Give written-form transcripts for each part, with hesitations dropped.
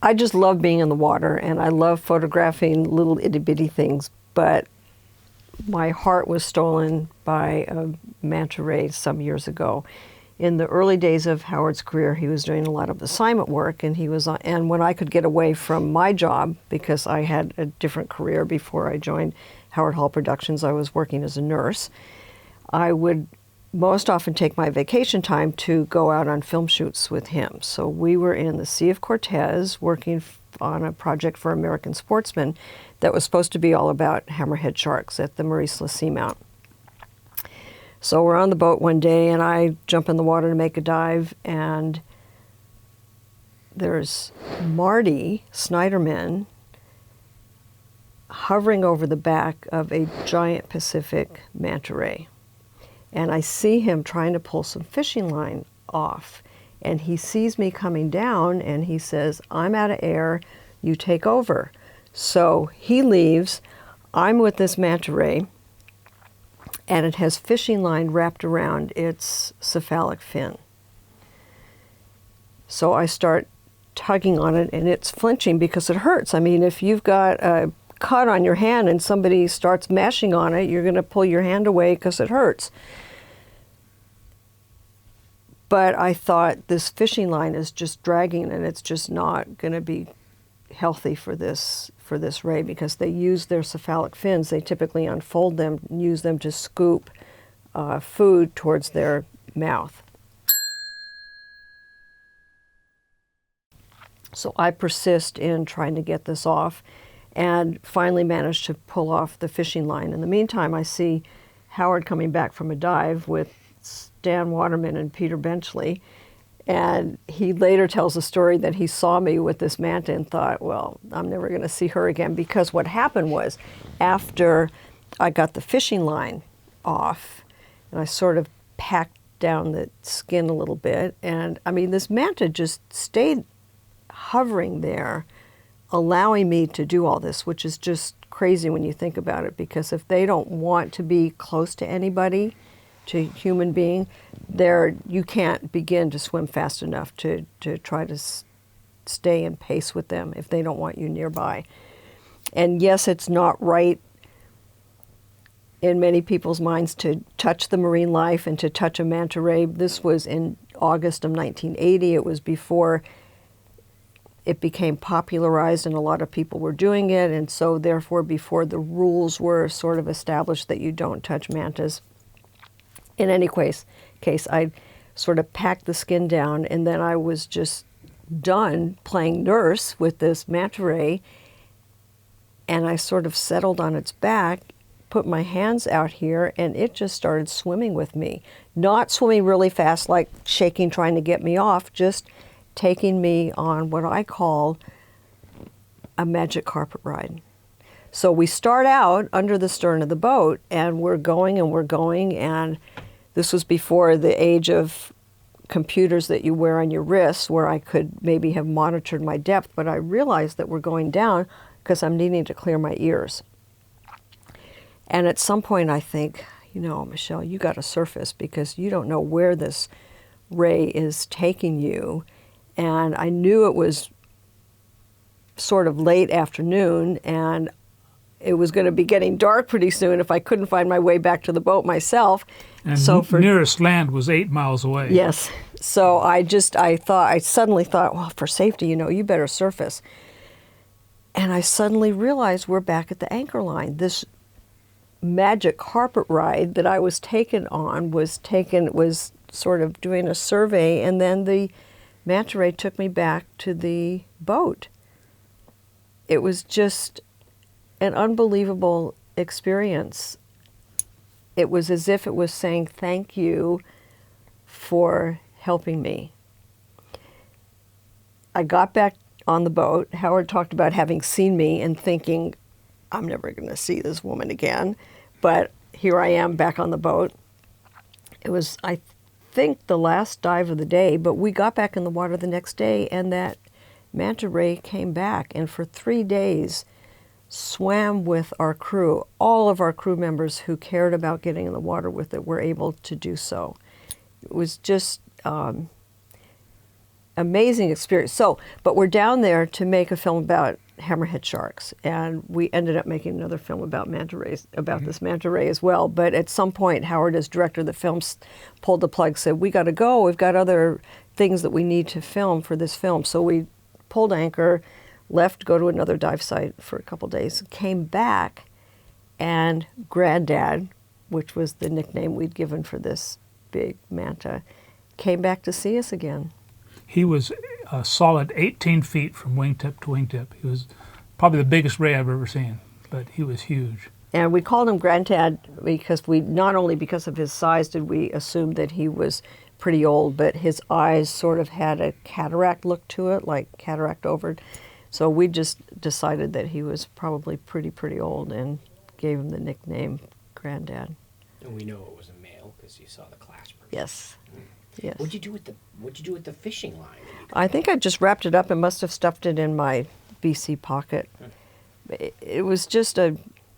I just love being in the water, and I love photographing little itty-bitty things, but my heart was stolen by a manta ray some years ago. In the early days of Howard's career, he was doing a lot of assignment work, and and when I could get away from my job, because I had a different career before I joined Howard Hall Productions, I was working as a nurse, I would most often take my vacation time to go out on film shoots with him. So we were in the Sea of Cortez working on a project for American Sportsman that was supposed to be all about hammerhead sharks at the Maurice La Seamount. So we're on the boat one day, and I jump in the water to make a dive, and there's Marty Snyderman hovering over the back of a giant Pacific manta ray. And I see him trying to pull some fishing line off. And he sees me coming down, and he says, "I'm out of air, you take over." So he leaves. I'm with this manta ray, and it has fishing line wrapped around its cephalic fin. So I start tugging on it, and it's flinching because it hurts. I mean, if you've got a cut on your hand and somebody starts mashing on it, you're going to pull your hand away because it hurts. But I thought, this fishing line is just dragging, and it's just not going to be healthy for this ray, because they use their cephalic fins. They typically unfold them and use them to scoop food towards their mouth. So I persist in trying to get this off, and finally managed to pull off the fishing line. In the meantime, I see Howard coming back from a dive with Dan Waterman and Peter Benchley, and he later tells a story that he saw me with this manta and thought, well, I'm never going to see her again, because what happened was, after I got the fishing line off and I sort of packed down the skin a little bit, and I mean, this manta just stayed hovering there, allowing me to do all this, which is just crazy when you think about it, because if they don't want to be close to anybody, to a human being, you can't begin to swim fast enough to try to stay in pace with them if they don't want you nearby. And yes, it's not right in many people's minds to touch the marine life and to touch a manta ray. This was in August of 1980. It was before it became popularized and a lot of people were doing it, and so therefore before the rules were sort of established that you don't touch mantas. In any case, I sort of packed the skin down, and then I was just done playing nurse with this manta ray, and I sort of settled on its back, put my hands out here, and it just started swimming with me. Not swimming really fast, like shaking, trying to get me off, just taking me on what I call a magic carpet ride. So we start out under the stern of the boat, and we're going, and this was before the age of computers that you wear on your wrists, where I could maybe have monitored my depth, but I realized that we're going down because I'm needing to clear my ears. And at some point I think, Michelle, you got to surface, because you don't know where this ray is taking you. And I knew it was sort of late afternoon, and it was going to be getting dark pretty soon if I couldn't find my way back to the boat myself. And so nearest land was 8 miles away. Yes. So I suddenly thought, well, for safety, you better surface. And I suddenly realized we're back at the anchor line. This magic carpet ride that I was taken on was sort of doing a survey, and then the manta ray took me back to the boat. It was just an unbelievable experience. It was as if it was saying thank you for helping me. I got back on the boat. Howard talked about having seen me and thinking, I'm never going to see this woman again. But here I am back on the boat. It was, I think, the last dive of the day, but we got back in the water the next day, and that manta ray came back, and for 3 days swam with our crew. All of our crew members who cared about getting in the water with it were able to do so. It was just amazing experience. So, but we're down there to make a film about hammerhead sharks, and we ended up making another film about manta rays, about this manta ray as well. But at some point, Howard, as director of the film, pulled the plug, said, we got to go. We've got other things that we need to film for this film. So we pulled anchor, left, go to another dive site for a couple days, came back, and Granddad, which was the nickname we'd given for this big manta, came back to see us again. He was a solid 18 feet from wingtip to wingtip. He was probably the biggest ray I've ever seen, but he was huge. And we called him Granddad because not only because of his size did we assume that he was pretty old, but his eyes sort of had a cataract look to it, like cataract over. So we just decided that he was probably pretty old and gave him the nickname Granddad. And we know it was a male because you saw the clasp. Yes. Yes. What'd you do with the fishing line? I think I just wrapped it up and must have stuffed it in my BC pocket. It was just a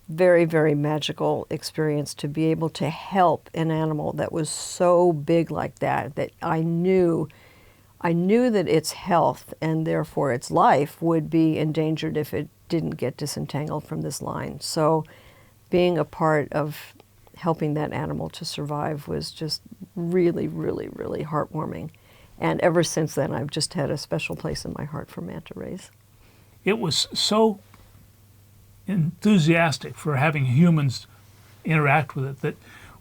very, very magical experience to be able to help an animal that was so big like that I knew that its health and therefore its life would be endangered if it didn't get disentangled from this line. So being a part of helping that animal to survive was just really, really, really heartwarming. And ever since then, I've just had a special place in my heart for manta rays. It was so enthusiastic for having humans interact with it that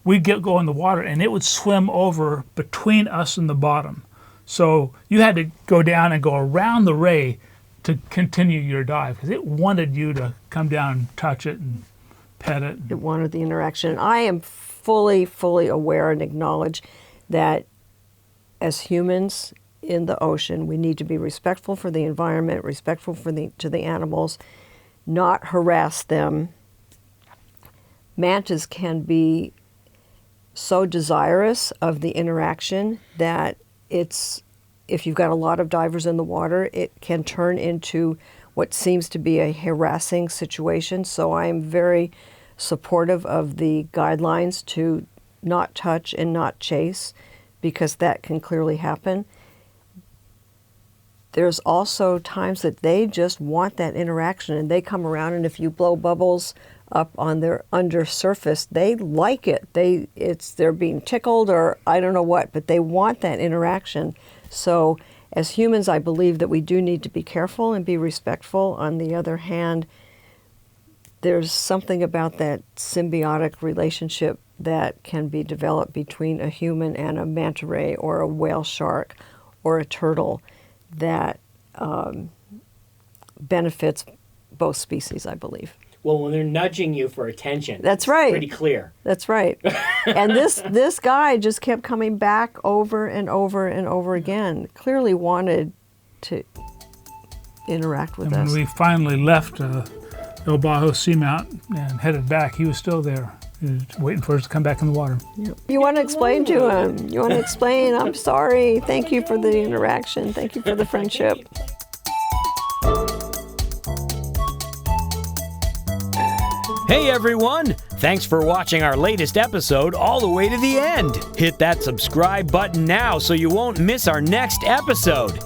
we'd go in the water and it would swim over between us and the bottom. So you had to go down and go around the ray to continue your dive because it wanted you to come down and touch it and pet it. It wanted the interaction. I am fully aware and acknowledge that as humans in the ocean, we need to be respectful for the environment, respectful to the animals, not harass them. Mantas can be so desirous of the interaction that if you've got a lot of divers in the water, it can turn into what seems to be a harassing situation. So I am very supportive of the guidelines to not touch and not chase, because that can clearly happen. There's also times that they just want that interaction and they come around, and if you blow bubbles up on their undersurface, they like it. They're being tickled or I don't know what, but they want that interaction. So as humans, I believe that we do need to be careful and be respectful. On the other hand, there's something about that symbiotic relationship that can be developed between a human and a manta ray or a whale shark or a turtle that benefits both species, I believe. Well, when they're nudging you for attention, that's right. It's pretty clear. That's right. And this guy just kept coming back over and over and over again. Clearly wanted to interact with us. And when we finally left El Bajo Seamount and headed back, he was still there. He was waiting for us to come back in the water. Yep. You want to explain to him. You want to explain, I'm sorry. Thank you for the interaction. Thank you for the friendship. Hey everyone! Thanks for watching our latest episode all the way to the end. Hit that subscribe button now so you won't miss our next episode.